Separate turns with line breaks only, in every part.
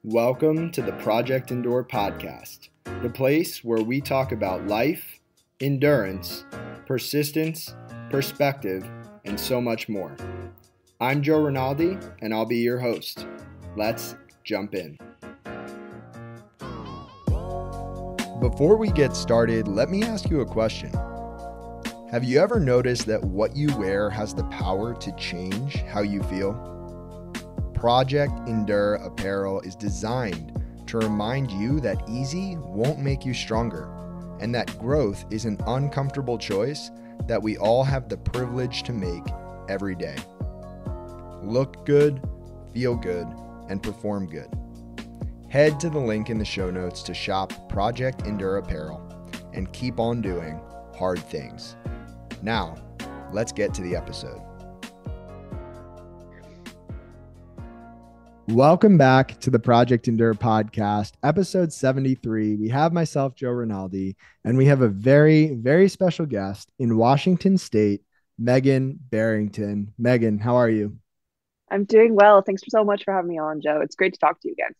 Welcome to the Project Endure podcast, the place where we talk about life, endurance, persistence, perspective, and so much more. I'm Joe Rinaldi, and I'll be your host. Let's jump in. Before we get started, let me ask you a question. Have you ever noticed that what you wear has the power to change how you feel? Project Endure apparel is designed to remind you that easy won't make you stronger, and that growth is an uncomfortable choice that we all have the privilege to make every day. Look good, feel good, and perform good. Head to the link in the show notes to shop Project Endure apparel and keep on doing hard things. Now, let's get to the episode. Welcome back to the Project Endure podcast, episode 73. We have myself, Joe Rinaldi, and we have a very, very special guest in Washington State, Meghan Barrington. Meghan, how are you?
I'm doing well. Thanks so much for having me on, Joe. It's great to talk to you again.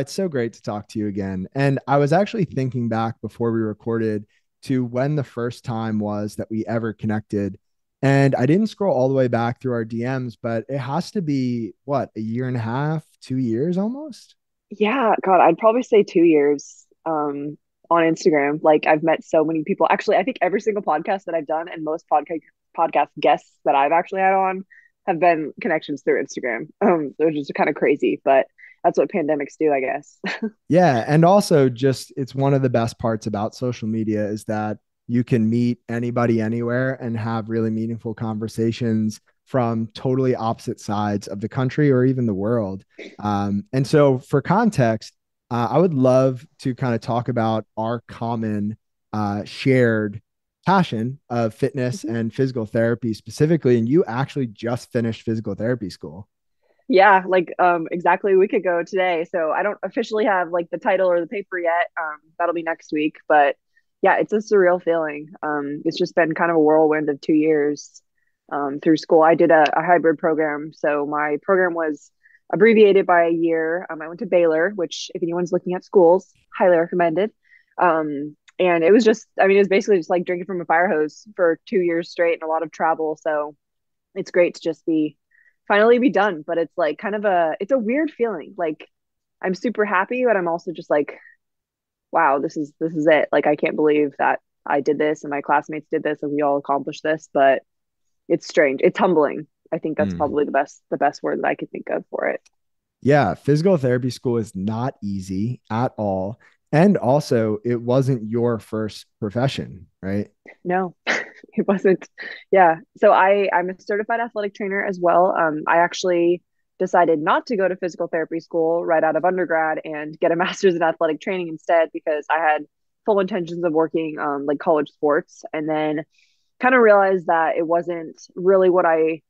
It's so great to talk to you again. And I was actually thinking back before we recorded to when the first time was that we ever connected. And I didn't scroll all the way back through our DMs, but it has to be, what, a year and a half, 2 years almost?
Yeah, God, I'd probably say 2 years on Instagram. Like I've met so many people. Actually, I think every single podcast that I've done and most podcast guests that I've actually had on have been connections through Instagram. They're just kind of crazy, but that's what pandemics do, I guess.
Yeah. And also just it's one of the best parts about social media is that you can meet anybody anywhere and have really meaningful conversations from totally opposite sides of the country or even the world. And so for context, I would love to kind of talk about our common shared passion of fitness
Mhm.
and physical therapy specifically. And you actually just finished physical therapy school.
Yeah, like exactly a week ago today. So I don't officially have like the title or the paper yet. That'll be next week, but yeah, it's a surreal feeling. It's just been kind of a whirlwind of 2 years through school. I did a hybrid program, so my program was abbreviated by a year. I went to Baylor, which if anyone's looking at schools, highly recommended. And it was just, I mean, it was basically just like drinking from a fire hose for 2 years straight and a lot of travel. So it's great to just be finally be done, but it's like kind of it's a weird feeling. Like I'm super happy, but I'm also just like, wow, this is it. Like I can't believe that I did this and my classmates did this and we all accomplished this, but it's strange. It's humbling. I think that's
Mm.
probably the best word that I could think of for it.
Yeah, physical therapy school is not easy at all. And also, it wasn't your first profession, right?
No, it wasn't. Yeah. So I'm a certified athletic trainer as well. I actually decided not to go to physical therapy school right out of undergrad and get a master's in athletic training instead because I had full intentions of working like college sports, and then kind of realized that it wasn't really what I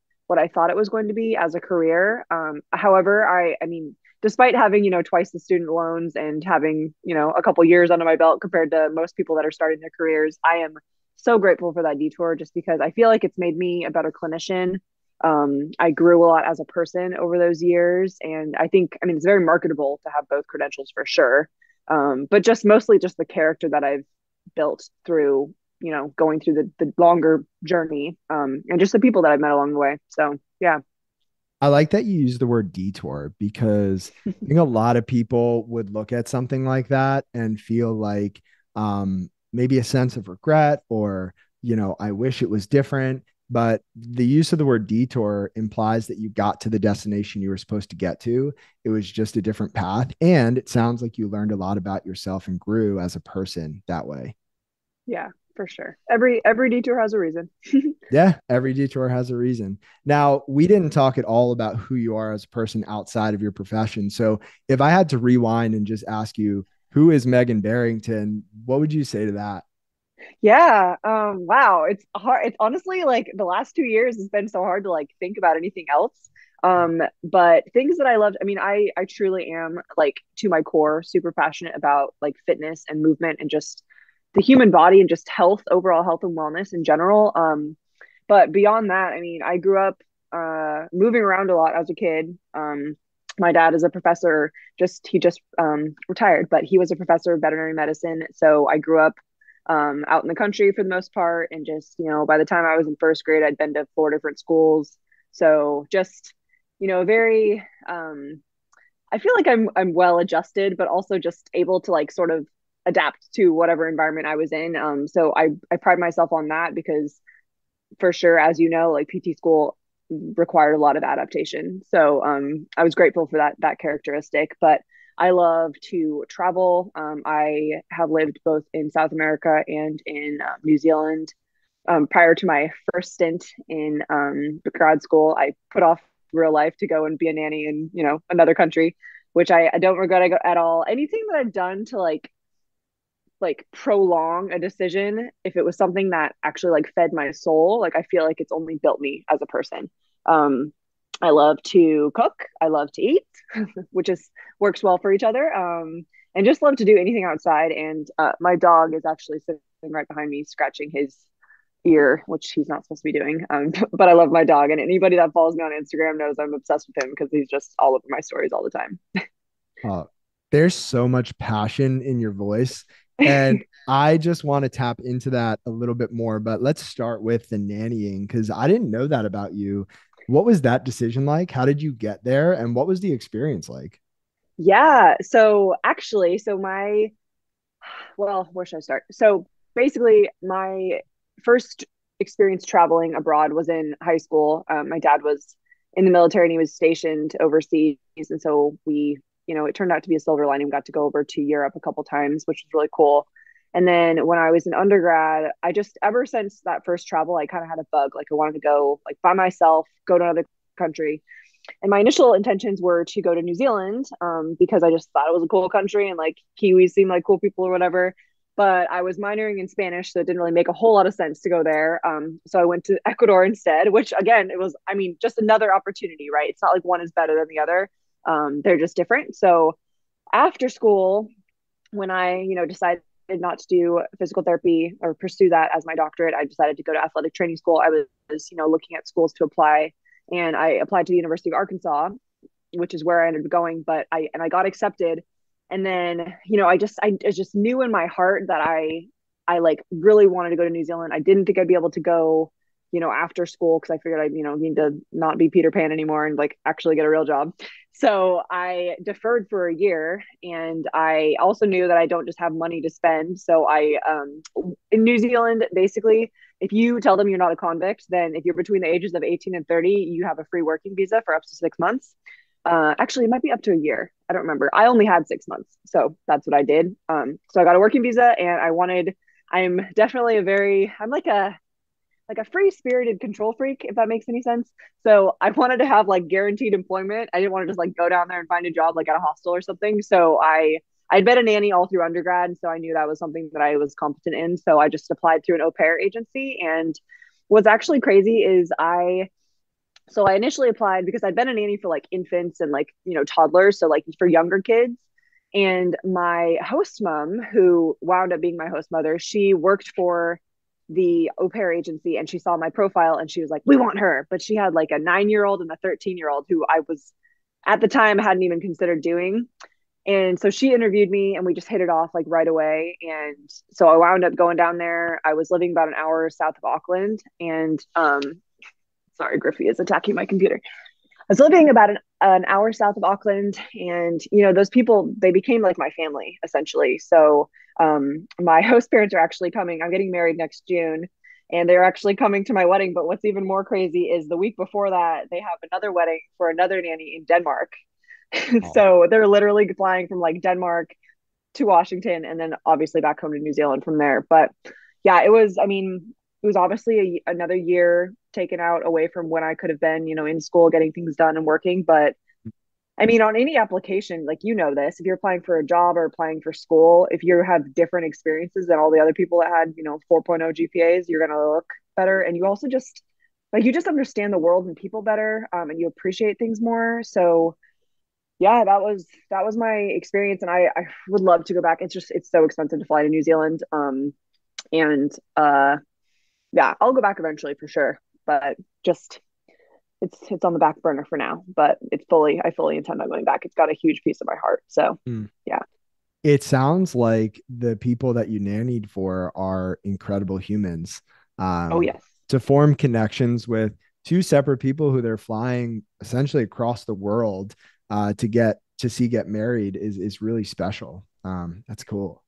thought it was going to be as a career. However, I mean, despite having twice the student loans and having a couple years under my belt compared to most people that are starting their careers, I am so grateful for that detour just because I feel like it's made me a better clinician. I grew a lot as a person over those years, and I mean, it's very marketable to have both credentials for sure. But just mostly just the character that I've built through going through the longer journey, and just the people that I've met along the way. So yeah.
I like that you use the word detour because I think a lot of people would look at something like that and feel like maybe a sense of regret or, I wish it was different. But the use of the word detour implies that you got to the destination you were supposed to get to. It was just a different path. And it sounds like you learned a lot about yourself and grew as a person that way.
Yeah, for sure. Every detour has a reason.
Yeah, every detour has a reason. Now, we didn't talk at all about who you are as a person outside of your profession. So, if I had to rewind and just ask you, who is Meghan Barrington, what would you say to that?
Yeah. Wow. It's hard. It's honestly like the last 2 years has been so hard to like think about anything else. But things that I loved, I mean, I truly am like to my core super passionate about like fitness and movement and just the human body and just health, overall health and wellness in general. But beyond that, I mean, I grew up moving around a lot as a kid. My dad is a professor, he just retired, but he was a professor of veterinary medicine. So I grew up out in the country for the most part. And just, by the time I was in first grade, I'd been to 4 different schools. So just, very, I feel like I'm well adjusted, but also just able to like sort of adapt to whatever environment I was in. So I pride myself on that because for sure, as you know, like PT school required a lot of adaptation. So I was grateful for that characteristic. But I love to travel. I have lived both in South America and in New Zealand. Prior to my first stint in grad school, I put off real life to go and be a nanny in another country, which I don't regret at all. Anything that I've done to like prolong a decision, if it was something that actually like fed my soul, like I feel like it's only built me as a person. um I love to cook, I love to eat, which is works well for each other. And just love to do anything outside. And my dog is actually sitting right behind me scratching his ear, which he's not supposed to be doing. But I love my dog, and anybody that follows me on Instagram knows I'm obsessed with him because he's just all over my stories all the time.
Uh, there's so much passion in your voice. And I just want to tap into that a little bit more. But let's start with the nannying because I didn't know that about you. What was that decision like? How did you get there? And what was the experience like?
Yeah. So actually, where should I start? So basically, my first experience traveling abroad was in high school. My dad was in the military and he was stationed overseas. And so it turned out to be a silver lining. We got to go over to Europe a couple times, which was really cool. And then when I was in undergrad, ever since that first travel, I kind of had a bug. Like I wanted to go like by myself, go to another country. And my initial intentions were to go to New Zealand because I just thought it was a cool country and like Kiwis seemed like cool people or whatever. But I was minoring in Spanish, so it didn't really make a whole lot of sense to go there. So I went to Ecuador instead, which again, it was, I mean, just another opportunity, right? It's not like one is better than the other. They're just different. So after school, when I, decided not to do physical therapy or pursue that as my doctorate, I decided to go to athletic training school. I was, looking at schools to apply, and I applied to the University of Arkansas, which is where I ended up going. But I got accepted, and then I just knew in my heart that I like really wanted to go to New Zealand. I didn't think I'd be able to go, after school because I figured I'd need to not be Peter Pan anymore and like actually get a real job. So I deferred for a year, and I also knew that I don't just have money to spend. So in New Zealand, basically, if you tell them you're not a convict, then if you're between the ages of 18 and 30, you have a free working visa for up to 6 months. Actually, it might be up to a year. I don't remember. I only had 6 months, so that's what I did. So I got a working visa, and I'm definitely I'm like a free spirited control freak, if that makes any sense. So I wanted to have like guaranteed employment. I didn't want to just like go down there and find a job like at a hostel or something. So I'd been a nanny all through undergrad, so I knew that was something that I was competent in. So I just applied through an au pair agency. And what's actually crazy is I initially applied because I'd been a nanny for like infants and like, toddlers. So like for younger kids. And my host mom, who wound up being my host mother, she worked for the au pair agency, and she saw my profile and she was like, we want her. But she had like a 9-year old and a 13-year-old who I was at the time hadn't even considered doing. And so she interviewed me and we just hit it off like right away. And so I wound up going down there. I was living about an hour south of Auckland. And sorry, Griffey is attacking my computer. I was living about an hour south of Auckland, and those people, they became like my family essentially. So my host parents are actually coming. I'm getting married next June, and they're actually coming to my wedding. But what's even more crazy is the week before that, they have another wedding for another nanny in Denmark.
Oh,
So they're literally flying from like Denmark to Washington, and then obviously back home to New Zealand from there. But yeah, it was, I mean, it was obviously another year taken out away from when I could have been, in school, getting things done and working. But I mean, on any application, like, this, if you're applying for a job or applying for school, if you have different experiences than all the other people that had, 4.0 GPAs, you're going to look better. And you also just, like, you just understand the world and people better, and you appreciate things more. So, yeah, that was my experience, and I would love to go back. It's so expensive to fly to New Zealand, and yeah, I'll go back eventually for sure. But just it's on the back burner for now, but I fully intend on going back. It's got a huge piece of my heart. So
Mm.
yeah.
It sounds like the people that you nannied for are incredible humans.
Oh
Um,
yes.
to form connections with two separate people who they're flying essentially across the world get married is really special. That's cool.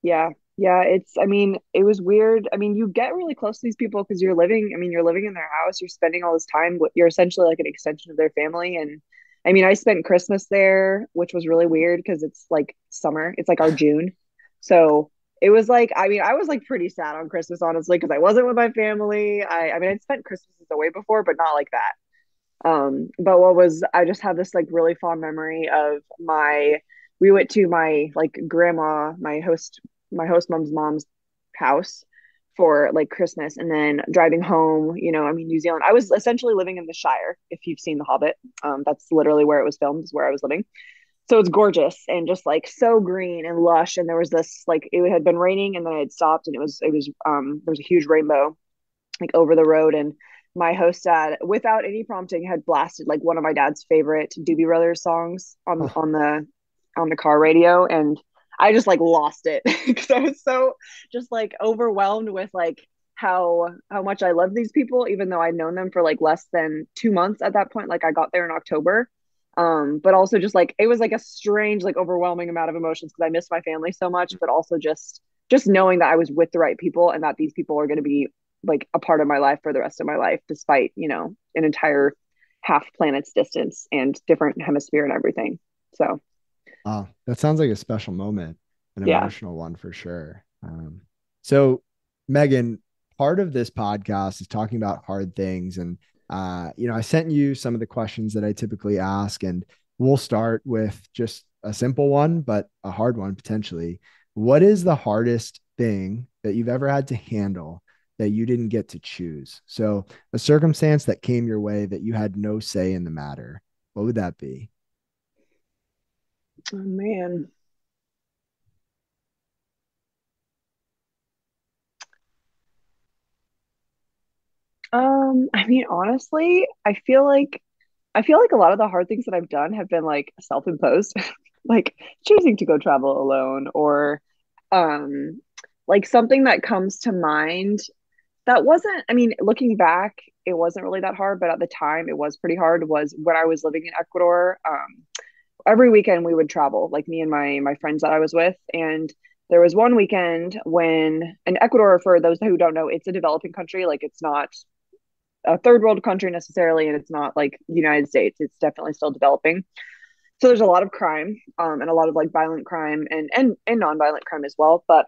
Yeah. Yeah. I mean, it was weird. I mean, you get really close to these people because you're living in their house, you're spending all this time, you're essentially like an extension of their family. And I mean, I spent Christmas there, which was really weird because it's like summer, it's like our June. So it was like, I mean, I was like pretty sad on Christmas, honestly, because I wasn't with my family. I mean, I'd spent Christmases away before, but not like that. But I just have this like really fond memory of we went to my like grandma, my host mom's house for like Christmas, and then driving home, I mean, New Zealand, I was essentially living in the Shire. If you've seen The Hobbit, that's literally where it was filmed, is where I was living. So it's gorgeous and just like so green and lush. And there was this, like, it had been raining and then it had stopped, and there was a huge rainbow like over the road. And my host dad, without any prompting, had blasted like one of my dad's favorite Doobie Brothers songs
Huh.
on the car radio. And I just like lost it because I was so just like overwhelmed with like how much I love these people, even though I'd known them for like less than 2 months at that point. Like I got there in October. But also just like it was like a strange, like overwhelming amount of emotions because I miss my family so much, but also just knowing that I was with the right people and that these people are going to be like a part of my life for the rest of my life, despite, an entire half planet's distance and different hemisphere and everything. So,
Oh, that sounds like a special moment, an
yeah.
emotional one for sure. So Megan, part of this podcast is talking about hard things. And, I sent you some of the questions that I typically ask, and we'll start with just a simple one, but a hard one potentially. What is the hardest thing that you've ever had to handle that you didn't get to choose? So a circumstance that came your way that you had no say in the matter. What would that be?
Oh man. I mean, honestly, I feel like a lot of the hard things that I've done have been like self-imposed, like choosing to go travel alone, or um like something that comes to mind that wasn't, I mean, looking back, it wasn't really that hard, but at the time it was pretty hard, was when I was living in Ecuador. Every weekend we would travel, like me and my friends that I was with. And there was one weekend when in Ecuador, for those who don't know, it's a developing country. Like it's not a third world country necessarily, and it's not like the United States. It's definitely still developing. So there's a lot of crime, and a lot of like violent crime and non-violent crime as well. But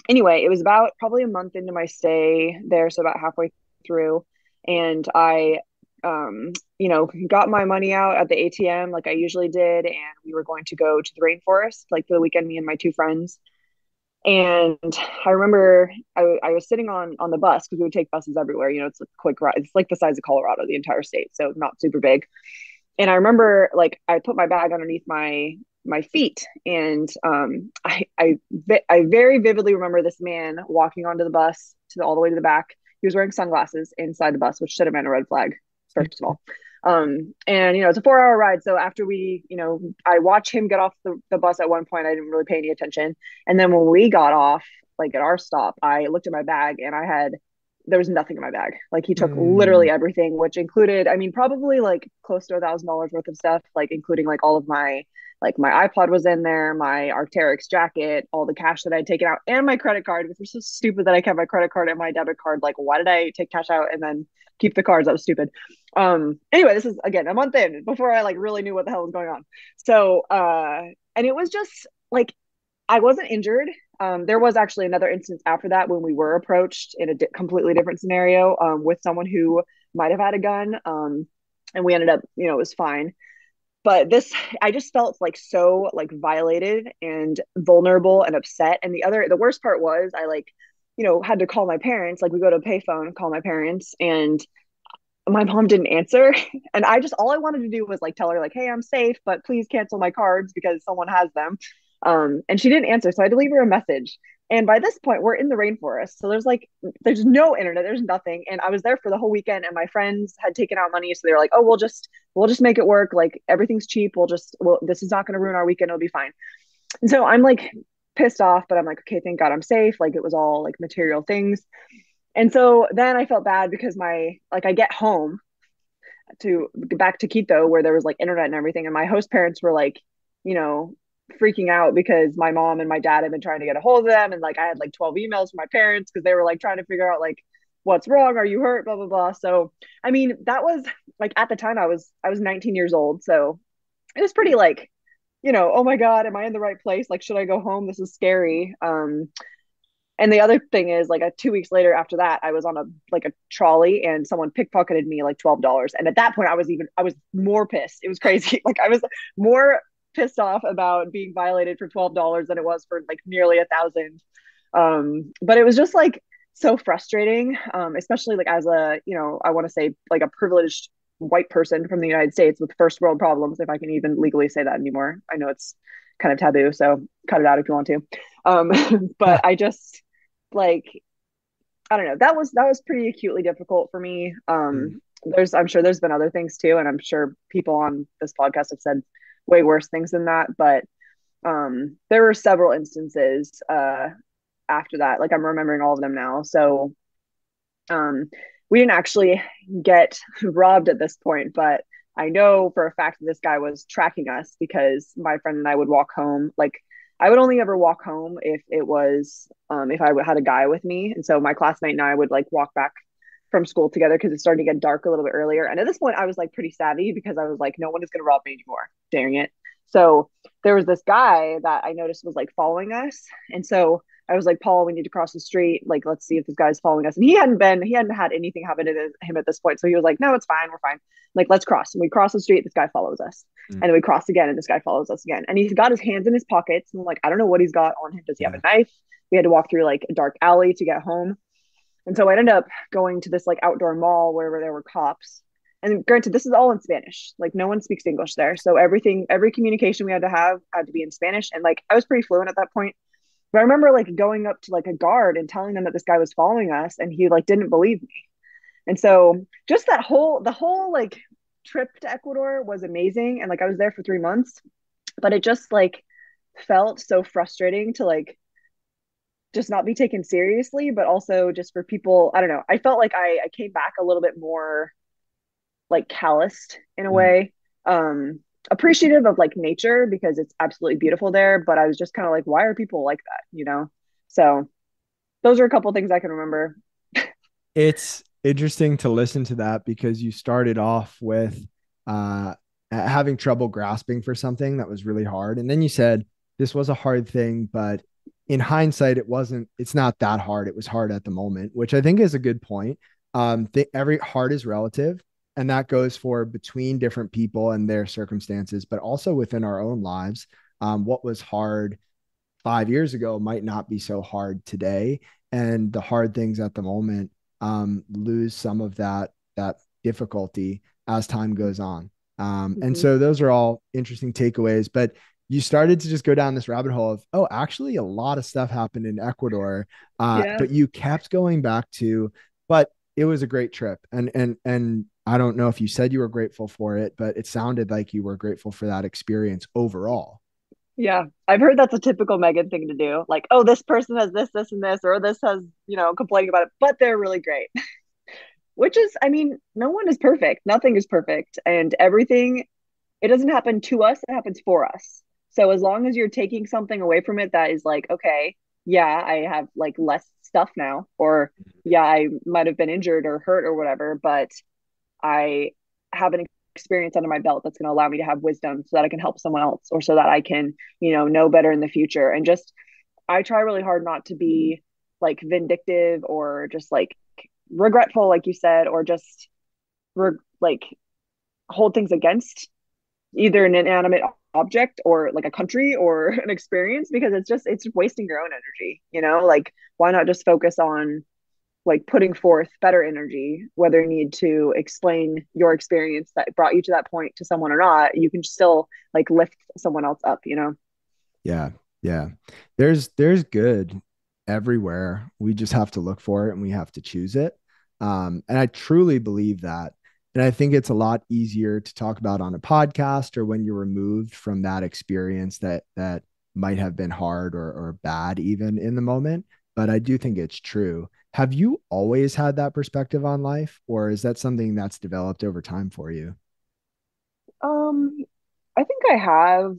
anyway, it was about probably a month into my stay there, so about halfway through, and I, got my money out at the ATM like I usually did, and we were going to go to the rainforest like for the weekend, me and my two friends. And I remember I was sitting on the bus because we would take buses everywhere. It's a quick ride. It's like the size of Colorado, the entire state, so not super big. And I remember like I put my bag underneath my feet, and I very vividly remember this man walking onto the bus all the way to the back. He was wearing sunglasses inside the bus, which should have been a red flag, first of all. And it's a 4 hour ride. So after I watched him get off the bus at one point. I didn't really pay any attention. And then when we got off, like at our stop, I looked at my bag and there was nothing in my bag. Like he took
Mm,
literally everything, which included, I mean, probably like close to $1,000 worth of stuff, like including like all of my iPod was in there, my Arc'teryx jacket, all the cash that I'd taken out, and my credit card, which was so stupid that I kept my credit card and my debit card. Like, why did I take cash out and then keep the cards? That was stupid. Anyway, this is again a month in before I like really knew what the hell was going on. So and it was just like I wasn't injured. There was actually another instance after that when we were approached in a completely different scenario, with someone who might have had a gun. And we ended up, it was fine. But this, I just felt like so like violated and vulnerable and upset. And the worst part was I like, had to call my parents. Like we go to a payphone, call my parents, and my mom didn't answer. And all I wanted to do was like tell her like, hey, I'm safe, but please cancel my cards because someone has them. And she didn't answer. So I had to leave her a message. And by this point, we're in the rainforest. So there's no internet, there's nothing. And I was there for the whole weekend and my friends had taken out money. So they were like, oh, we'll just make it work. Like everything's cheap. This is not going to ruin our weekend. It'll be fine. And so I'm like pissed off, but I'm like, okay, thank God I'm safe. Like it was all like material things. And so then I felt bad because I get home to back to Quito where there was like internet and everything. And my host parents were like, you know, freaking out because my mom and my dad had been trying to get a hold of them. And like I had like 12 emails from my parents because they were like trying to figure out like what's wrong, are you hurt, blah blah blah. So I mean, that was like at the time I was 19 years old. So it was pretty like, oh my God, am I in the right place? Like, should I go home? This is scary. And the other thing is, like, 2 weeks later after that, I was on a trolley and someone pickpocketed me like $12. And at that point, I was more pissed. It was crazy. Like, I was more pissed off about being violated for $12 than it was for like nearly 1,000. But it was just like so frustrating, especially like as I want to say like a privileged white person from the United States with first world problems, if I can even legally say that anymore. I know it's kind of taboo, so cut it out if you want to. But I just like I don't know. That was pretty acutely difficult for me. I'm sure there's been other things too, and I'm sure people on this podcast have said way worse things than that. But there were several instances after that. Like I'm remembering all of them now. So we didn't actually get robbed at this point, but I know for a fact that this guy was tracking us because my friend and I would walk home. Like I would only ever walk home if I had a guy with me. And so my classmate and I would like walk back from school together because it started to get dark a little bit earlier. And at this point I was like pretty savvy because I was like, no one is going to rob me anymore. Dang it. So there was this guy that I noticed was like following us. And so I was like, Paul, we need to cross the street. Like, let's see if this guy's following us. And he hadn't had anything happen to him at this point. So he was like, no, it's fine. We're fine. Like, let's cross. And we cross the street. This guy follows us.
Mm.
And then we cross again and this guy follows us again. And he's got his hands in his pockets. And I'm like, I don't know what he's got on him. Does he have
Yeah.
a knife? We had to walk through like a dark alley to get home. And so I ended up going to this like outdoor mall where there were cops. And granted, this is all in Spanish. Like no one speaks English there. So every communication we had to have had to be in Spanish. And like I was pretty fluent at that point. But I remember like going up to like a guard and telling them that this guy was following us and he like didn't believe me. And so just the whole like trip to Ecuador was amazing. And like I was there for 3 months, but it just like felt so frustrating to like just not be taken seriously, but also just for people, I don't know. I felt like I came back a little bit more like calloused in a
Mm.
way. Appreciative of like nature because it's absolutely beautiful there, but I was just kind of like, why are people like that? So those are a couple things I can remember.
It's interesting to listen to that because you started off with uh, having trouble grasping for something that was really hard. And then you said this was a hard thing, but in hindsight, it's not that hard. It was hard at the moment, which I think is a good point. Every hard is relative, and that goes for between different people and their circumstances, but also within our own lives. What was hard 5 years ago might not be so hard today. And the hard things at the moment lose some of that difficulty as time goes on. And
Mm-hmm.
so those are all interesting takeaways. But you started to just go down this rabbit hole of, oh, actually, a lot of stuff happened in Ecuador,
Yeah.
but you kept going back to, but it was a great trip, and I don't know if you said you were grateful for it, but it sounded like you were grateful for that experience overall.
Yeah. I've heard that's a typical Megan thing to do. Like, oh, this person has this, this, and this, or this has, complaining about it, but they're really great. Which is, I mean, no one is perfect. Nothing is perfect. And everything, it doesn't happen to us, it happens for us. So as long as you're taking something away from it that is like, okay, yeah, I have like less stuff now, or yeah, I might have been injured or hurt or whatever, but I have an experience under my belt that's going to allow me to have wisdom so that I can help someone else or so that I can, know better in the future. And just, I try really hard not to be like vindictive or just like regretful, like you said, or just like hold things against either an inanimate object or like a country or an experience because it's wasting your own energy, like why not just focus on like putting forth better energy, whether you need to explain your experience that brought you to that point to someone or not, you can still like lift someone else up.
Yeah. Yeah. There's good. everywhere. We just have to look for it and we have to choose it. And I truly believe that. And I think it's a lot easier to talk about on a podcast or when you're removed from that experience that might have been hard or bad even in the moment. But I do think it's true. Have you always had that perspective on life, or is that something that's developed over time for you?
Um, I think I have.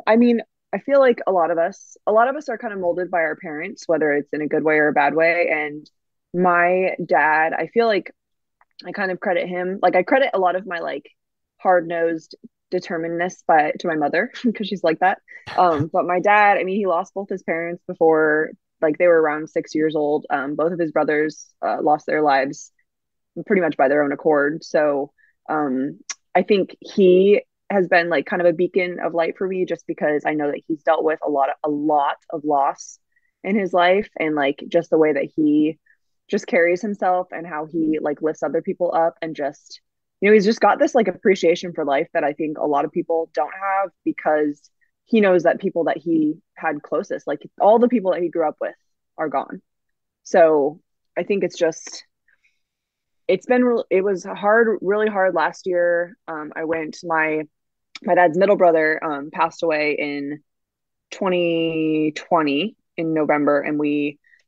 I mean, I feel like a lot of us are kind of molded by our parents, whether it's in a good way or a bad way. And my dad, I feel like I kind of credit him. Like I credit a lot of my like hard-nosed determinedness by to my mother because she's like that. But my dad, I mean, he lost both his parents before like they were around 6 years old. Both of his brothers lost their lives pretty much by their own accord. So I think he has been like kind of a beacon of light for me just because I know that he's dealt with a lot of loss in his life and like just the way that he just carries himself and how he like lifts other people up and just he's just got this like appreciation for life that I think a lot of people don't have because he knows that people that he had closest, like all the people that he grew up with are gone. So I think it was hard, really hard last year. I went my dad's middle brother passed away in 2020 in November, and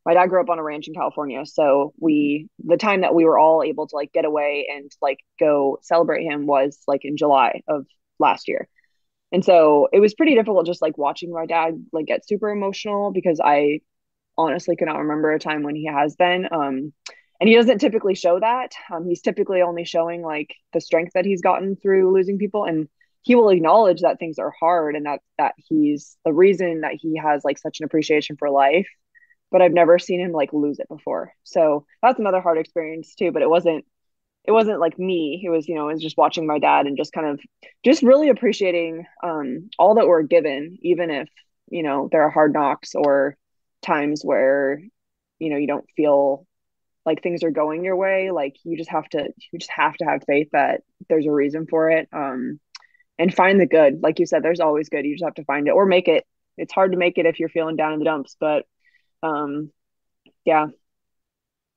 my dad grew up on a ranch in California, so the time that we were all able to like get away and like go celebrate him was like in July of last year. And so it was pretty difficult just like watching my dad like get super emotional because I honestly cannot remember a time when he has been. And he doesn't typically show that. He's typically only showing like the strength that he's gotten through losing people, and he will acknowledge that things are hard and that he's the reason that he has like such an appreciation for life. But I've never seen him like lose it before. So that's another hard experience too. But it wasn't like me. It was just watching my dad and just kind of just really appreciating all that we're given, even if there are hard knocks or times where you don't feel like things are going your way. Like you just have to have faith that there's a reason for it, and find the good. Like you said, there's always good. You just have to find it or make it. It's hard to make it if you're feeling down in the dumps, but um yeah,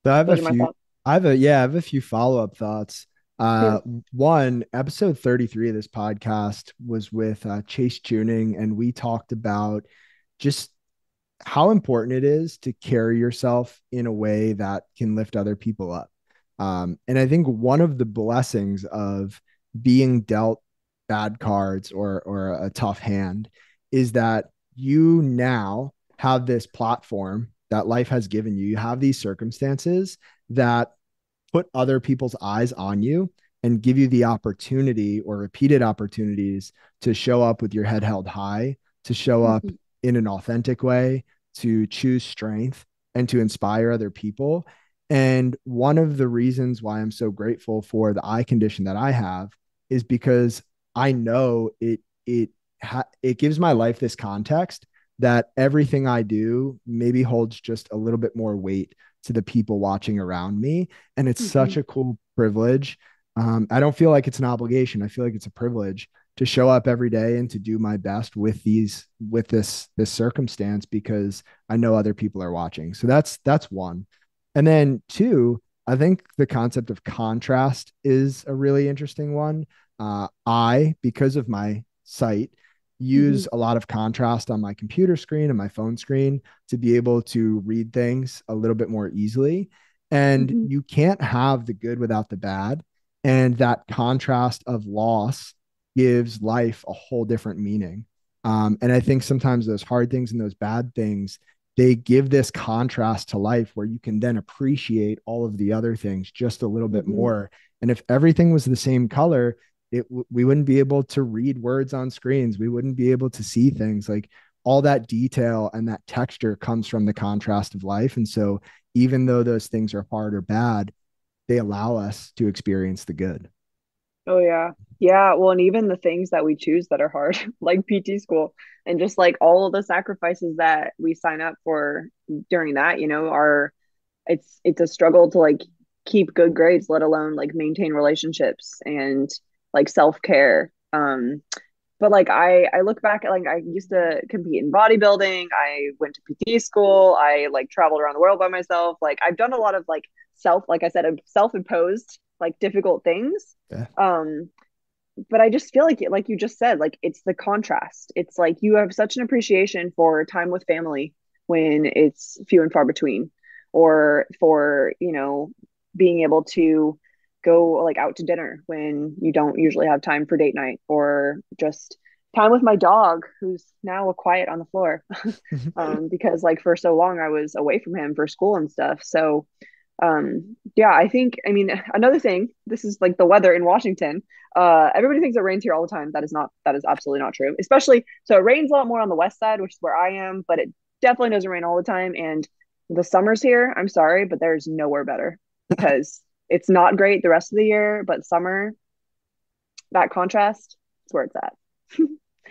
So I have a
those are my
few,
thoughts.
I have a few follow-up thoughts.
Yeah.
One, episode 33 of this podcast was with Chase Tuning, and we talked about just how important it is to carry yourself in a way that can lift other people up. And I think one of the blessings of being dealt bad cards or a tough hand is that you now have this platform that life has given you. You have these circumstances that put other people's eyes on you and give you the opportunity or repeated opportunities to show up with your head held high, to show up
Mhm.
in an authentic way, to choose strength and to inspire other people. And one of the reasons why I'm so grateful for the eye condition that I have is because I know it gives my life this context that everything I do maybe holds just a little bit more weight to the people watching around me. And it's such
Mhm.
a cool privilege. I don't feel like it's an obligation. I feel like it's a privilege to show up every day and to do my best with this circumstance because I know other people are watching. So that's one. And then two, I think the concept of contrast is a really interesting one. Because of my sight, use
Mhm.
a lot of contrast on my computer screen and my phone screen to be able to read things a little bit more easily. And
Mhm.
you can't have the good without the bad. And that contrast of loss gives life a whole different meaning. And I think sometimes those hard things and those bad things, they give this contrast to life where you can then appreciate all of the other things just a little bit
Mhm.
more. And if everything was the same color, we wouldn't be able to read words on screens. We wouldn't be able to see things like all that detail and that texture comes from the contrast of life. And so even though those things are hard or bad, they allow us to experience the good.
Oh yeah. Yeah, well, and even the things that we choose that are hard, like PT school, and just like all of the sacrifices that we sign up for during that, are it's a struggle to like keep good grades, let alone like maintain relationships and like self-care. but like I look back at like I used to compete in bodybuilding. I went to PT school. I like traveled around the world by myself. Like I've done a lot of like like I said, self-imposed like difficult things.
Yeah.
Um, but I just feel like you just said, like it's the contrast. It's like you have such an appreciation for time with family when it's few and far between, or for, being able to go like out to dinner when you don't usually have time for date night, or just time with my dog who's now a quiet on the floor. Because like for so long I was away from him for school and stuff. So yeah, I mean, another thing, this is like the weather in Washington. Everybody thinks it rains here all the time. That is absolutely not true. Especially, so it rains a lot more on the west side, which is where I am, but it definitely doesn't rain all the time. And the summers here, I'm sorry, but there's nowhere better, because it's not great the rest of the year, but summer, that contrast, is where it's at.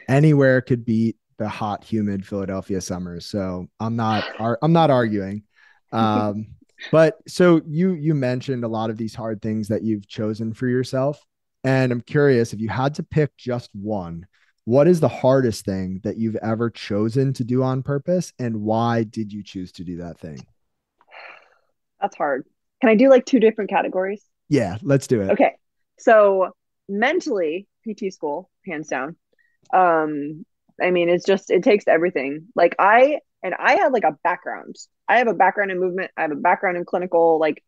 Anywhere could beat the hot, humid Philadelphia summers. So I'm not arguing. Um, but so you mentioned a lot of these hard things that you've chosen for yourself. And I'm curious, if you had to pick just one, what is the hardest thing that you've ever chosen to do on purpose? And why did you choose to do that thing?
That's hard. Can I do like two different categories?
Yeah, let's do it.
Okay. So mentally, PT school, hands down. Um, I mean, it takes everything. I had like a background. I have a background in movement. I have a background in clinical, like,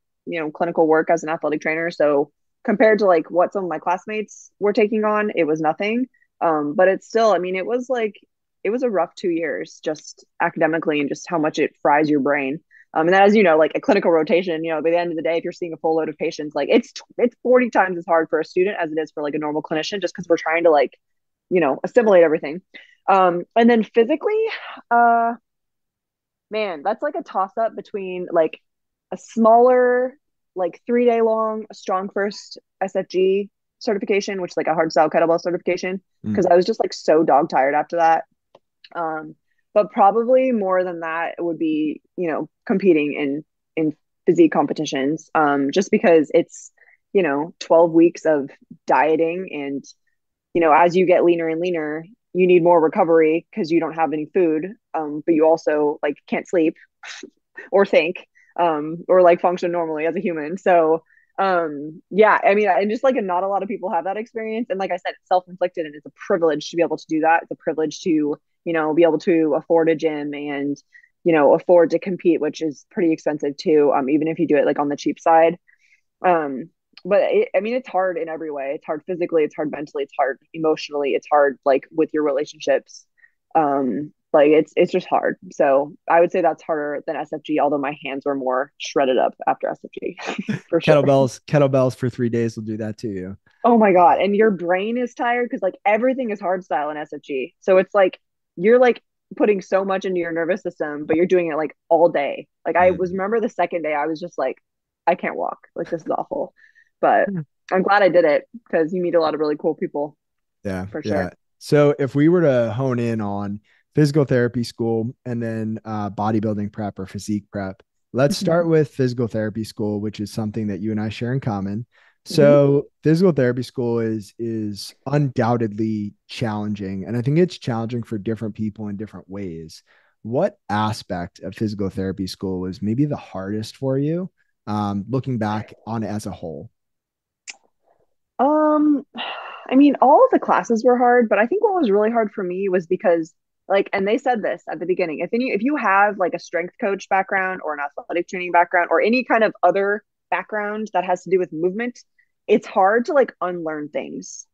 clinical work as an athletic trainer. So compared to like what some of my classmates were taking on, it was nothing. But it's still, I mean, it was a rough 2 years just academically, and just how much it fries your brain. And then, as you know, like a clinical rotation, by the end of the day, if you're seeing a full load of patients, like it's 40 times as hard for a student as it is for like a normal clinician, just because we're trying to like, assimilate everything. And then physically, uh, man, that's like a toss up between like a smaller, like 3 day long, strong first SFG certification, which is like a hard style kettlebell certification, because
Mm.
I was just like so dog tired after that. Um, but probably more than that would be, competing in physique competitions. Just because it's, 12 weeks of dieting, and as you get leaner and leaner, you need more recovery because you don't have any food. But you also like can't sleep or think, or like function normally as a human. So, yeah, I mean, and just like not a lot of people have that experience. And like I said, it's self-inflicted, and it's a privilege to be able to do that. It's a privilege to, be able to afford a gym, and, afford to compete, which is pretty expensive too. Even if you do it like on the cheap side. Um, but I mean, it's hard in every way. It's hard physically, it's hard mentally, it's hard emotionally, it's hard like with your relationships. Like it's just hard. So I would say that's harder than SFG, although my hands were more shredded up after SFG for sure.
Kettlebells for 3 days will do that to you.
Oh my God. And your brain is tired because like everything is hard style in SFG. So it's like you're like putting so much into your nervous system, but you're doing it like all day. Like
Mm.
remember the second day, I was just like, I can't walk. Like this is awful. But I'm glad I did it because you meet a lot of really cool people
Yeah,
for
yeah.
sure.
So if we were to hone in on physical therapy school and then bodybuilding prep or physique prep, let's
Mm-hmm.
start with physical therapy school, which is something that you and I share in common.
Mm-hmm.
So physical therapy school is undoubtedly challenging, and I think it's challenging for different people in different ways. What aspect of physical therapy school was maybe the hardest for you, looking back on it as a whole?
Um, I mean, all of the classes were hard, but I think what was really hard for me was because, like, and they said this at the beginning, if you have like a strength coach background or an athletic training background or any kind of other background that has to do with movement, it's hard to like unlearn things.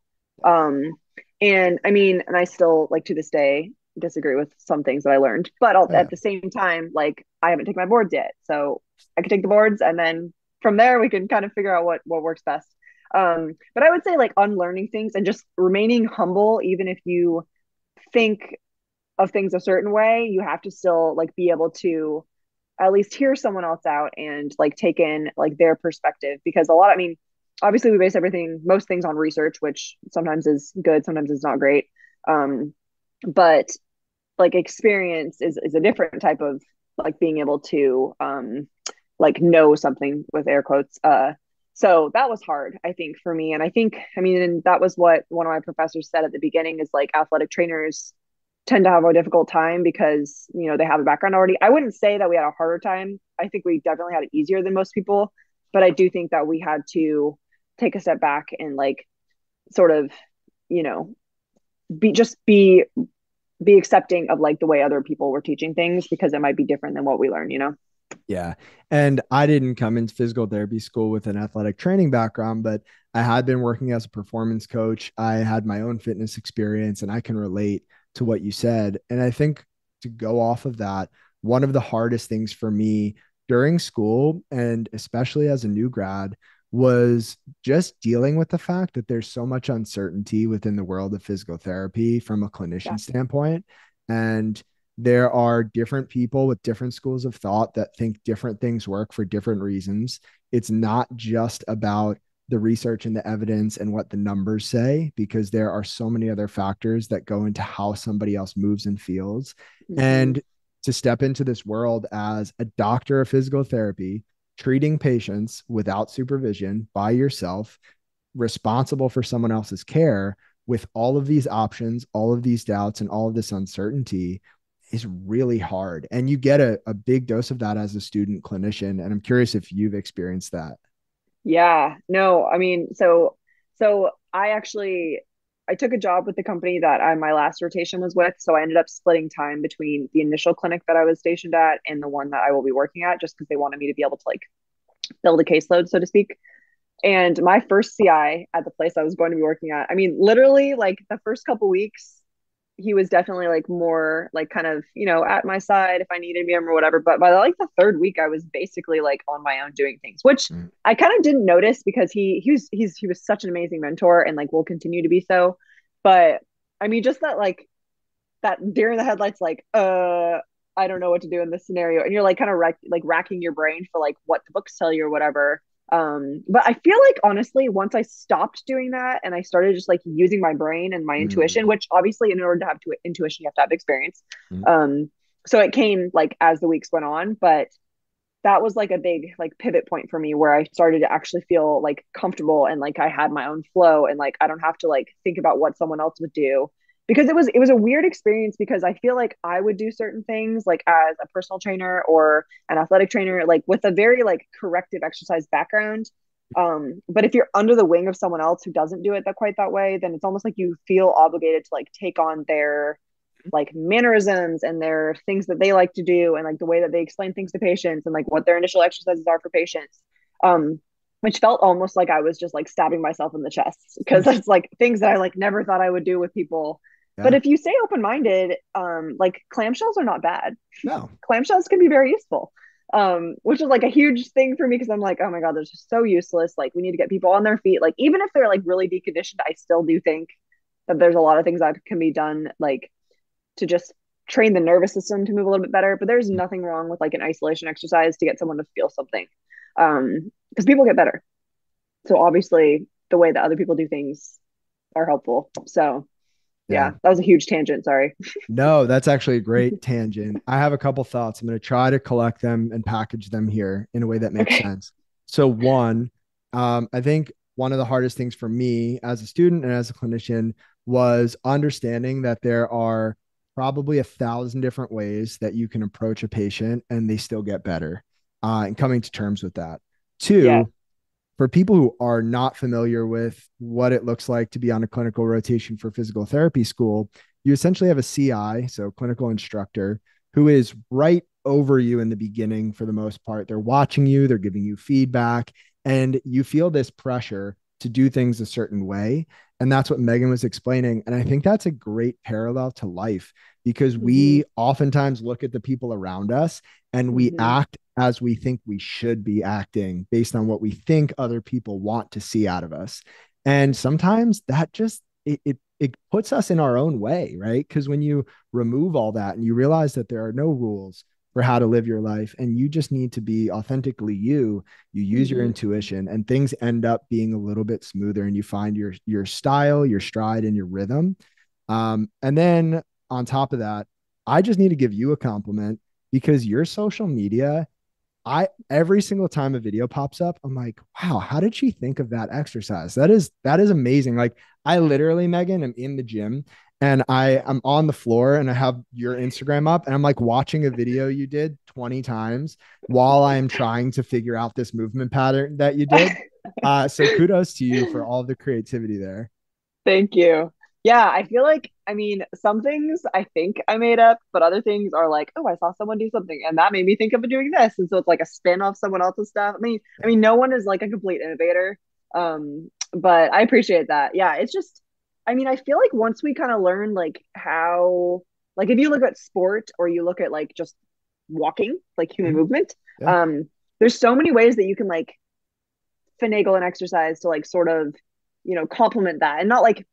Um, and I mean, and I still like to this day disagree with some things that I learned, but
Yeah.
at the same time, like I haven't taken my boards yet, so I could take the boards, and then from there we can kind of figure out what works best. But I would say like unlearning things and just remaining humble, even if you think of things a certain way, you have to still like be able to at least hear someone else out and like take in like their perspective. Because I mean, obviously we base most things on research, which sometimes is good, sometimes it's not great. Um, but like experience is a different type of like being able to like know something with air quotes. So that was hard, I think, for me. And I think, I mean, and that was what one of my professors said at the beginning is like athletic trainers tend to have a difficult time because, they have a background already. I wouldn't say that we had a harder time. I think we definitely had it easier than most people, but I do think that we had to take a step back and like sort of, you know, be accepting of like the way other people were teaching things because it might be different than what we learn.
Yeah. And I didn't come into physical therapy school with an athletic training background, but I had been working as a performance coach. I had my own fitness experience and I can relate to what you said. And I think to go off of that, one of the hardest things for me during school and especially as a new grad was just dealing with the fact that there's so much uncertainty within the world of physical therapy from a
Yeah.
clinician standpoint. And there are different people with different schools of thought that think different things work for different reasons. It's not just about the research and the evidence and what the numbers say, because there are so many other factors that go into how somebody else moves and feels.
Mm-hmm.
And to step into this world as a doctor of physical therapy, treating patients without supervision by yourself, responsible for someone else's care with all of these options, all of these doubts, and all of this uncertainty is really hard. And you get a big dose of that as a student clinician. And I'm curious if you've experienced that.
Yeah, no, I mean, so I took a job with the company that my last rotation was with. So I ended up splitting time between the initial clinic that I was stationed at and the one that I will be working at, just because they wanted me to be able to like build a caseload, so to speak. And my first CI at the place I was going to be working at, I mean, literally like the first couple weeks, he was definitely like more like kind of, at my side if I needed him or whatever. But by like the third week, I was basically like on my own doing things, which
Mm.
I kind of didn't notice because he was such an amazing mentor and like will continue to be so. But I mean, just that deer in the headlights, like, I don't know what to do in this scenario. And you're like kind of like racking your brain for like what the books tell you or whatever. But I feel like honestly, once I stopped doing that and I started just like using my brain and my intuition,
Mm.
which obviously in order to have intuition, you have to have experience.
Mm.
Um, so it came like as the weeks went on, but that was like a big like pivot point for me where I started to actually feel like comfortable and like I had my own flow and like I don't have to like think about what someone else would do because it was a weird experience because I feel like I would do certain things like as a personal trainer or an athletic trainer like with a very like corrective exercise background. But if you're under the wing of someone else who doesn't do it that quite that way, then it's almost like you feel obligated to like take on their like mannerisms and their things that they like to do and like the way that they explain things to patients and like what their initial exercises are for patients. Um, which felt almost like I was just like stabbing myself in the chest because that's like things that I like never thought I would do with people. But
Yeah.
if you stay open minded, like clamshells are not bad.
No.
Clamshells can be very useful. Which is like a huge thing for me because I'm like, oh my God, they're just so useless. Like we need to get people on their feet. Like even if they're like really deconditioned, I still do think that there's a lot of things that can be done like to just train the nervous system to move a little bit better. But there's nothing wrong with like an isolation exercise to get someone to feel something. Because people get better. So obviously the way that other people do things are helpful. So
Yeah.
yeah, that was a huge tangent. Sorry.
No, that's actually a great tangent. I have a couple thoughts. I'm going to try to collect them and package them here in a way that makes
Okay.
sense. So, one, I think one of the hardest things for me as a student and as a clinician was understanding that there are probably 1,000 different ways that you can approach a patient and they still get better, and coming to terms with that.
Yeah.
Two, for people who are not familiar with what it looks like to be on a clinical rotation for physical therapy school, you essentially have a CI, so clinical instructor, who is right over you in the beginning for the most part. They're watching you, they're giving you feedback, and you feel this pressure to do things a certain way. And that's what Meghan was explaining. And I think that's a great parallel to life because
Mm-hmm.
we oftentimes look at the people around us and we
Mm-hmm.
act as we think we should be acting based on what we think other people want to see out of us. And sometimes that just it puts us in our own way, right? Because when you remove all that and you realize that there are no rules for how to live your life and you just need to be authentically you, you use your
Mm-hmm.
intuition and things end up being a little bit smoother and you find your style, your stride and your rhythm. And then on top of that, I just need to give you a compliment because your social media Every single time a video pops up, I'm like, wow, how did she think of that exercise? That is amazing. Like I literally, Megan, am in the gym and I'm on the floor and I have your Instagram up and I'm like watching a video you did 20 times while I'm trying to figure out this movement pattern that you did. So kudos to you for all the creativity there.
Thank you. Yeah, I feel like, I mean, some things I think I made up, but other things are like, oh, I saw someone do something and that made me think of doing this. And so it's like a spin off someone else's stuff. I mean, no one is like a complete innovator. But I appreciate that. Yeah, it's just, I mean, I feel like once we kind of learn like how, like if you look at sport or you look at like just walking, like human
Mhm.
movement,
Yeah.
um, there's so many ways that you can like finagle an exercise to like sort of, complement that and not like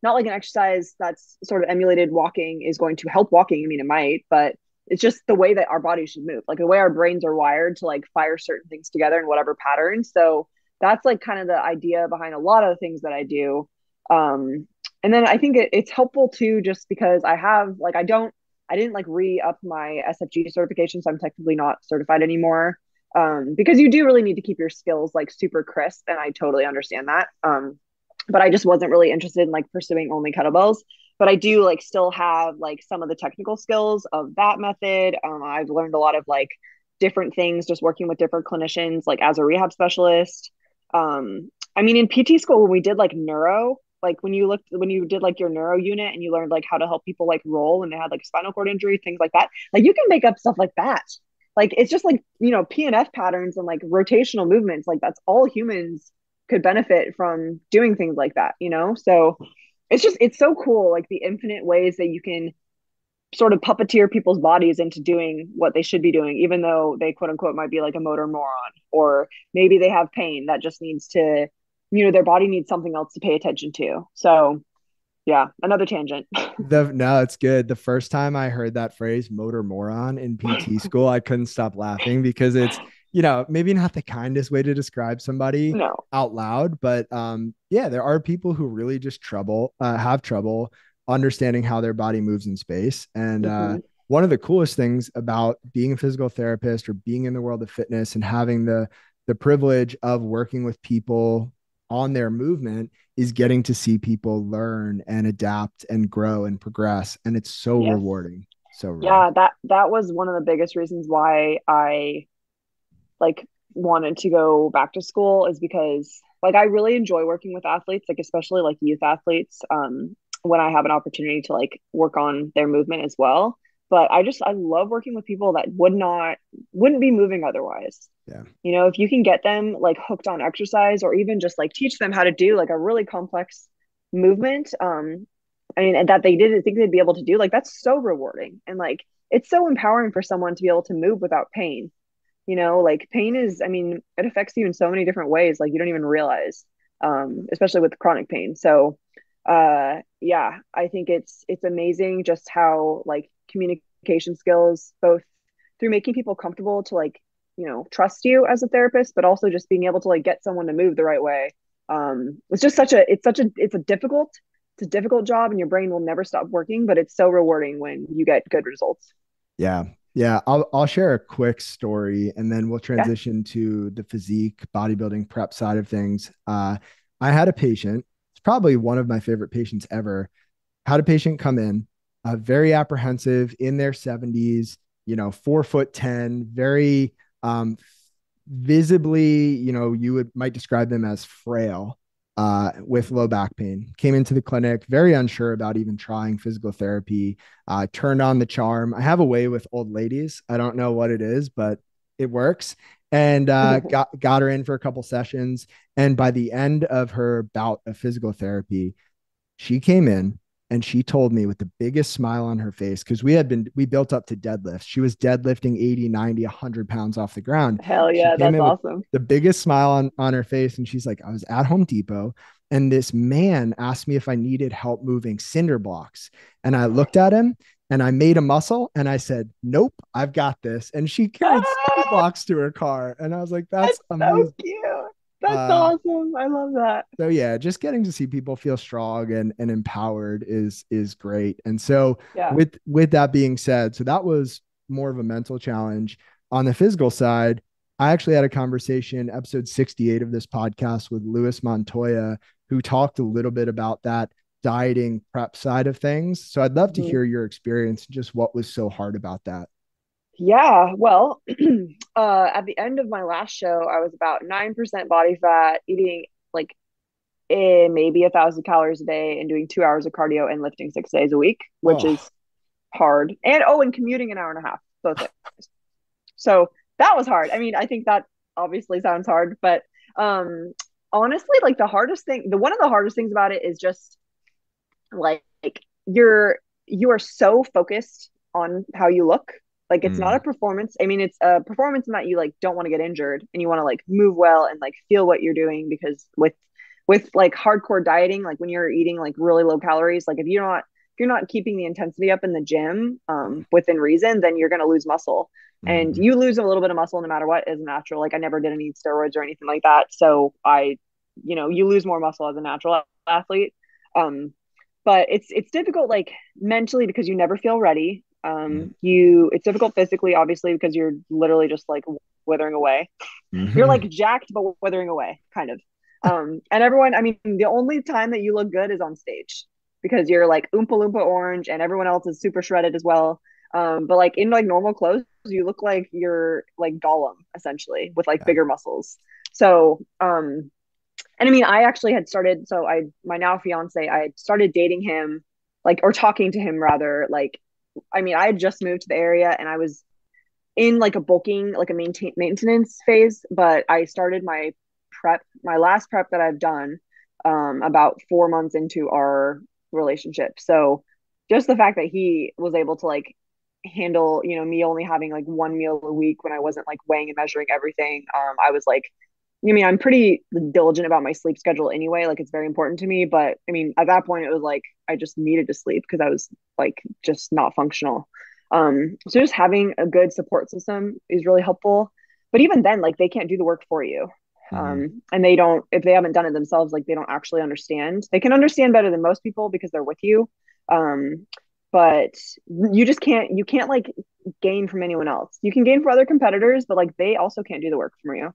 an exercise that's sort of emulated walking is going to help walking. I mean, it might, but it's just the way that our bodies should move, like the way our brains are wired to like fire certain things together in whatever pattern. So that's like kind of the idea behind a lot of the things that I do. And then I think it's helpful too, just because I have like I didn't like re-up my SFG certification, so I'm technically not certified anymore. Because you do really need to keep your skills like super crisp, and I totally understand that. But I just wasn't really interested in like pursuing only kettlebells. But I do like still have like some of the technical skills of that method. I've learned a lot of like different things just working with different clinicians, like as a rehab specialist. I mean, in PT school, when we did like neuro, like when you did like your neuro unit and you learned like how to help people like roll when they had like spinal cord injury, things like that, like you can make up stuff like that. Like it's just like, PNF patterns and like rotational movements. Like that's all humans could benefit from doing things like that. So it's so cool, like the infinite ways that you can sort of puppeteer people's bodies into doing what they should be doing, even though they quote unquote might be like a motor moron, or maybe they have pain that just needs to, their body needs something else to pay attention to. So yeah, another tangent.
No, it's good. The first time I heard that phrase motor moron in PT school, I couldn't stop laughing because it's, maybe not the kindest way to describe somebody
No.
out loud, but yeah, there are people who really just have trouble understanding how their body moves in space. And
Mm-hmm.
one of the coolest things about being a physical therapist or being in the world of fitness and having the privilege of working with people on their movement is getting to see people learn and adapt and grow and progress. And it's so
Yes.
rewarding. So rewarding.
Yeah, that was one of the biggest reasons why I like wanted to go back to school, is because like I really enjoy working with athletes, like especially like youth athletes, when I have an opportunity to like work on their movement as well. But I love working with people that wouldn't be moving otherwise.
Yeah.
If you can get them like hooked on exercise, or even just like teach them how to do like a really complex movement, I mean, and that they didn't think they'd be able to do, like that's so rewarding. And like it's so empowering for someone to be able to move without pain. Like pain is, I mean, it affects you in so many different ways, like you don't even realize, especially with chronic pain. So yeah, I think it's amazing just how like communication skills, both through making people comfortable to like, trust you as a therapist, but also just being able to like get someone to move the right way. It's just it's a difficult job, and your brain will never stop working, but it's so rewarding when you get good results.
Yeah. Yeah. I'll share a quick story and then we'll
Yeah.
transition to the physique bodybuilding prep side of things. I had a patient, it's probably one of my favorite patients ever. Had a patient come in, very apprehensive, in their 70s, 4'10", very visibly, you might describe them as frail, with low back pain. Came into the clinic, very unsure about even trying physical therapy. Turned on the charm. I have a way with old ladies. I don't know what it is, but it works. And got her in for a couple sessions. And by the end of her bout of physical therapy, she came in and she told me with the biggest smile on her face, because we built up to deadlifts. She was deadlifting 80, 90, 100 pounds off the ground.
Hell
She
yeah,
came
that's
in with
awesome.
the biggest smile on her face. And she's like, I was at Home Depot and this man asked me if I needed help moving cinder blocks. And I looked at him and I made a muscle and I said, nope, I've got this. And she carried cinder
Ah,
blocks to her car. And I was like, that's
that's so
amazing.
cute. That's
Uh,
awesome. I love that.
so yeah, just getting to see people feel strong and empowered is great. And so
Yeah.
with that being said, so that was more of a mental challenge. on the physical side, I actually had a conversation, episode 68 of this podcast, with Louis Montoya, who talked a little bit about that dieting prep side of things. So I'd love to
Mhm.
hear your experience, just what was so hard about that.
Yeah, well, at the end of my last show, I was about 9% body fat, eating like maybe 1,000 calories a day and doing 2 hours of cardio and lifting 6 days a week, which
Oh,
is hard. And oh, and commuting an hour and a half both ways. So that was hard. I mean, I think that obviously sounds hard, but um honestly, like the hardest thing, the one of the hardest things about it is just like you are so focused on how you look. Like it's not a
mm,
performance. I mean, it's a performance in that you like don't want to get injured and you want to like move well and like feel what you're doing, because with like hardcore dieting, like when you're eating like really low calories, like if you're not keeping the intensity up in the gym within reason, then you're going to lose muscle. And
mm,
you lose a little bit of muscle no matter what is natural. Like I never did any steroids or anything like that. So you lose more muscle as a natural athlete. Um, but it's difficult like mentally because you never feel ready.
mm,
It's difficult physically, obviously, because you're literally just like withering away. You're
mm.
like jacked but withering away, kind of. And everyone, I mean, the only time that you look good is on stage because you're like oompa loompa orange and everyone else is super shredded as well. But like in like normal clothes, you look like you're like Gollum essentially with like
Yeah.
bigger muscles. So and I mean, I actually had started, so my now fiance, I had started dating him, like, or talking to him rather. Like, I mean, I had just moved to the area and I was in like a bulking, like a maintenance phase, but I started my last prep that I've done, about 4 months into our relationship. So just the fact that he was able to like handle, me only having like one meal a week when I wasn't like weighing and measuring everything. I was like, I mean, I'm pretty diligent about my sleep schedule anyway. Like it's very important to me. But I mean, at that point, it was like I just needed to sleep because I was like just not functional. So just having a good support system is really helpful. But even then, like they can't do the work for you.
Mm,
And they don't, if they haven't done it themselves, like they don't actually understand. They can understand better than most people because they're with you. Um, but you can't like gain from anyone else. You can gain from other competitors, but like they also can't do the work for you.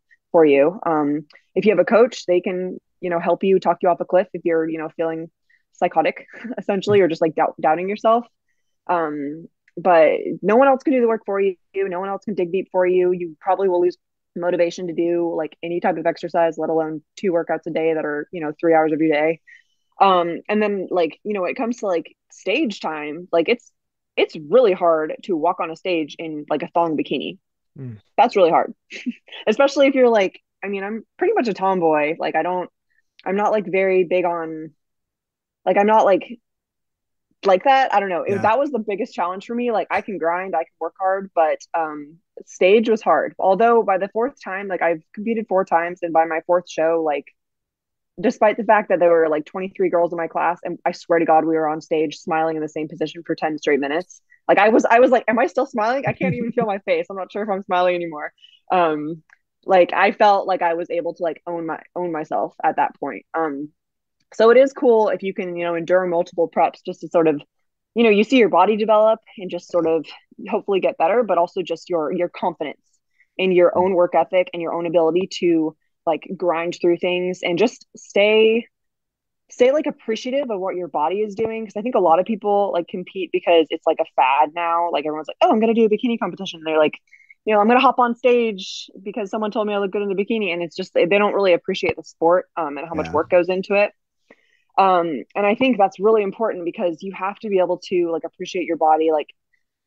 If you have a coach, they can, help you talk you off a cliff if you're, feeling psychotic essentially, or just like doubting yourself. Um, but no one else can do the work for you. No one else can dig deep for you. You probably will lose motivation to do like any type of exercise, let alone 2 workouts a day that are, 3 hours of your day. And then like, when it comes to like stage time, like it's really hard to walk on a stage in like a thong bikini.
mm.
That's really hard, especially if you're like, I mean, I'm pretty much a tomboy. Like I'm not like very big on, like, I'm not like that. I don't know.
Yeah.
That was the biggest challenge for me. Like I can grind, I can work hard, but stage was hard. Although by the fourth time, like I've competed 4 times, and by my fourth show, like despite the fact that there were like 23 girls in my class, and I swear to God, we were on stage smiling in the same position for 10 straight minutes. Like I was like, am I still smiling? I can't even feel my face. I'm not sure if I'm smiling anymore. Um, like I felt like I was able to like own myself at that point. So it is cool if you can, endure multiple preps just to sort of, you see your body develop and just sort of hopefully get better, but also just your confidence in your
Mm,
own work ethic and your own ability to like grind through things and just stay like appreciative of what your body is doing. Because I think a lot of people like compete because it's like a fad now. Like everyone's like, oh, I'm gonna do a bikini competition. And they're like, I'm gonna hop on stage because someone told me I look good in the bikini, and it's just they don't really appreciate the sport and how much
yeah.
work goes into it. And I think that's really important because you have to be able to like appreciate your body like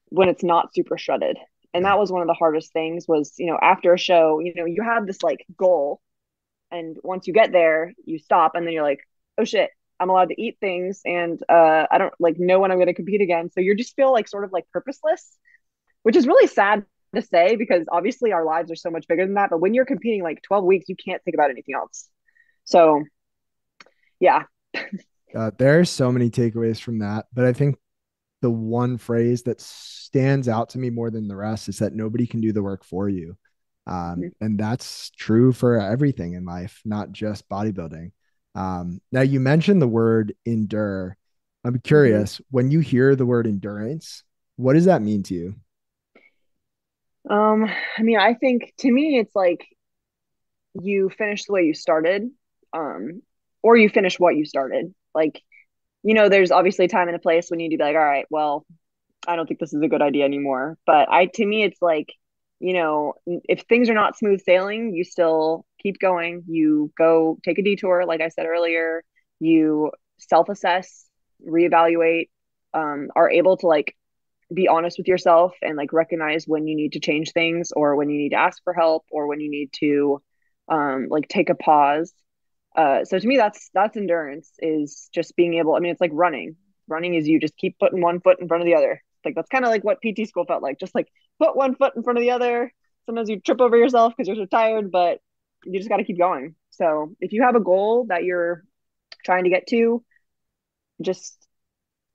when it's not super shredded. And
Yeah.
that was one of the hardest things was, after a show, you have this like goal, and once you get there, you stop and then you're like, oh shit, I'm allowed to eat things, and I don't like know when I'm going to compete again. So you just feel like sort of like purposeless, which is really sad to say because obviously our lives are so much bigger than that. But when you're competing like 12 weeks, you can't think about anything else. So yeah.
There are so many takeaways from that, but I think the one phrase that stands out to me more than the rest is that nobody can do the work for you. And that's true for everything in life, not just bodybuilding. Now, you mentioned the word endure. I'm
Mm-hmm.
curious, when you hear the word endurance, what does that mean to you?
Um, I mean, I think to me, it's like you finish the way you started, um, or you finish what you started. Like, there's obviously a time and a place when you need to be like, all right, well, I don't think this is a good idea anymore. But to me, it's like, if things are not smooth sailing, you still keep going. You go take a detour, like I said earlier. You self assess, reevaluate, are able to like be honest with yourself and like recognize when you need to change things or when you need to ask for help or when you need to like take a pause. So to me, that's endurance, is just being able. I mean, it's like running. Running is you just keep putting one foot in front of the other. Like that's kind of like what PT school felt like. Just like put one foot in front of the other. Sometimes you trip over yourself because you're so tired, but you just got to keep going. So if you have a goal that you're trying to get to, just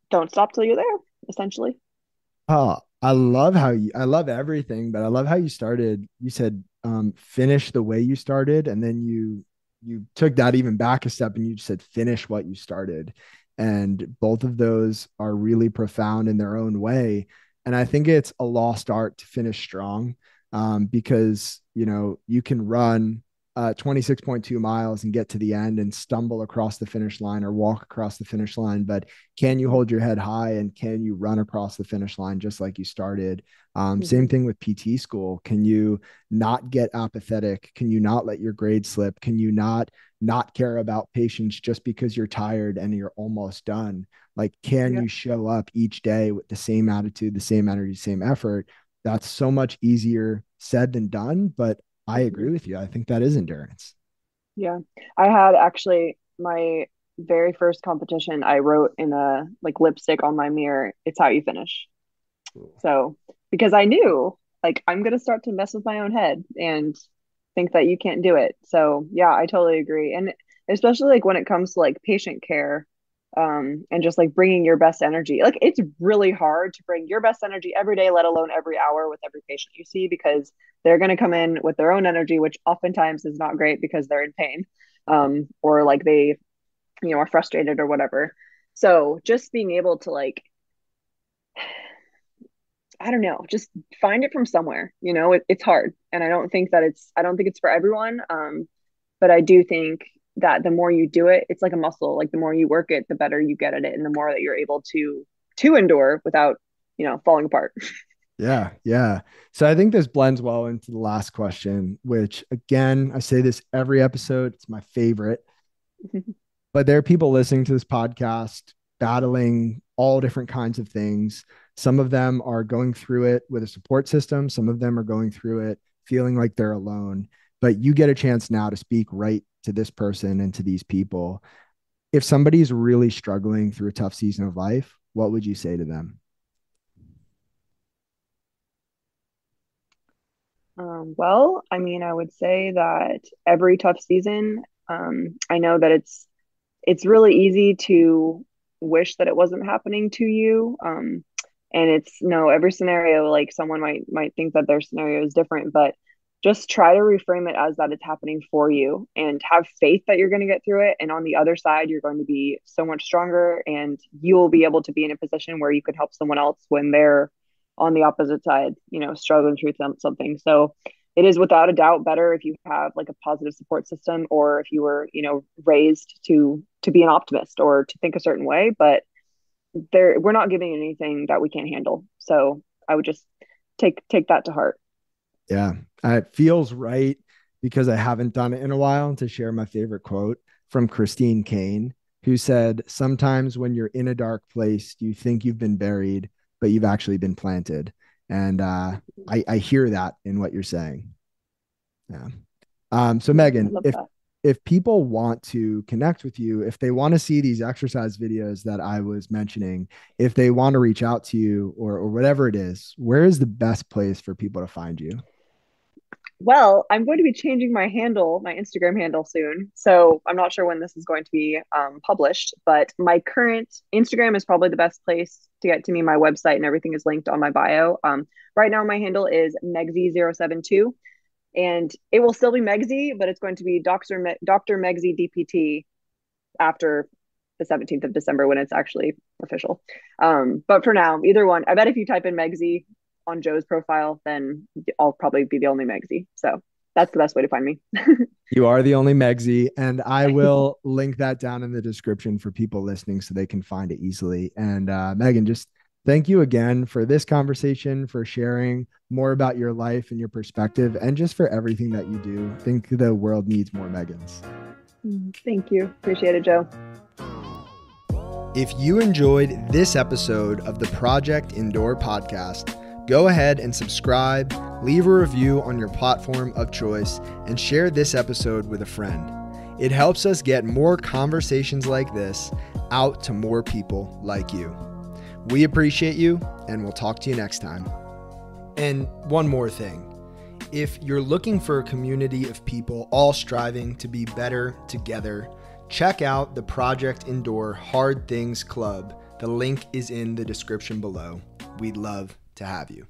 don't stop till you're there. Essentially.
Oh, I love everything, but I love how you started. You said finish the way you started, and then you took that even back a step and you just said finish what you started. And both of those are really profound in their own way. And I think it's a lost art to finish strong, because you can run 26.2 miles and get to the end and stumble across the finish line or walk across the finish line. But can you hold your head high and can you run across the finish line just like you started? Same
Mm-hmm.
thing with PT school. Can you not get apathetic? Can you not let your grade slip? Can you not care about patients just because you're tired and you're almost done? Like, can
Yeah.
you show up each day with the same attitude, the same energy, same effort? That's so much easier said than done, but I
Mm-hmm.
agree with you. I think that is endurance.
Yeah. I had actually my very first competition, I wrote in a like lipstick on my mirror, "It's how you finish." So, because I knew like I'm going to start to mess with my own head and think that you can't do it. So, yeah, I totally agree. And especially like when it comes to like patient care, and just like bringing your best energy. Like it's really hard to bring your best energy every day, let alone every hour with every patient you see, because they're going to come in with their own energy, which oftentimes is not great because they're in pain, or like they, are frustrated or whatever. So, just being able to like I don't know, just find it from somewhere. It's hard. And I don't think it's for everyone. But I do think that the more you do it, it's like a muscle. Like the more you work it, the better you get at it. And the more that you're able to endure without, falling apart.
Yeah, yeah. So I think this blends well into the last question, which again, I say this every episode, it's my favorite. But there are people listening to this podcast battling all different kinds of things. Some of them are going through it with a support system, some of them are going through it feeling like they're alone. But you get a chance now to speak right to this person and to these people. If somebody's really struggling through a tough season of life, what would you say to them?
Well, I mean, I would say that every tough season, I know that it's really easy to wish that it wasn't happening to you. And it's no, every scenario, like someone might think that their scenario is different, but just try to reframe it as that it's happening for you and have faith that you're going to get through it. And on the other side, you're going to be so much stronger and you'll be able to be in a position where you can help someone else when they're on the opposite side, struggling through something. So it is without a doubt better if you have like a positive support system, or if you were, raised to be an optimist or to think a certain way. But we're not giving anything that we can't handle. So I would just take that to heart.
Yeah, it feels right because I haven't done it in a while to share my favorite quote from Christine Kane, who said, sometimes when you're in a dark place, you think you've been buried, but you've actually been planted. And I hear that in what you're saying. Yeah. So
Yeah, I
Meghan,
love
if
that.
people want to connect with you, if they want to see these exercise videos that I was mentioning, if they want to reach out to you or whatever it is, where is the best place for people to find you?
Well, I'm going to be changing my handle, my Instagram handle soon. So I'm not sure when this is going to be published, but my current Instagram is probably the best place to get to me. My website and everything is linked on my bio. Right now, my handle is Megsy072, and it will still be Megsy, but it's going to be Dr. Megsy DPT after the 17th of December when it's actually official. But for now, either one. I bet if you type in Megsy, on Joe's profile, then I'll probably be the only Megsy. So that's the best way to find me.
You are the only Megsy, and I will link that down in the description for people listening so they can find it easily. And Meghan, just thank you again for this conversation, for sharing more about your life and your perspective, and just for everything that you do. I think the world needs more Meghans.
Thank you. Appreciate it, Joe.
If you enjoyed this episode of the Project Indoor podcast, go ahead and subscribe, leave a review on your platform of choice, and share this episode with a friend. It helps us get more conversations like this out to more people like you. We appreciate you, and we'll talk to you next time. And one more thing. If you're looking for a community of people all striving to be better together, check out the Project Indoor Hard Things Club. The link is in the description below. We'd love to have you.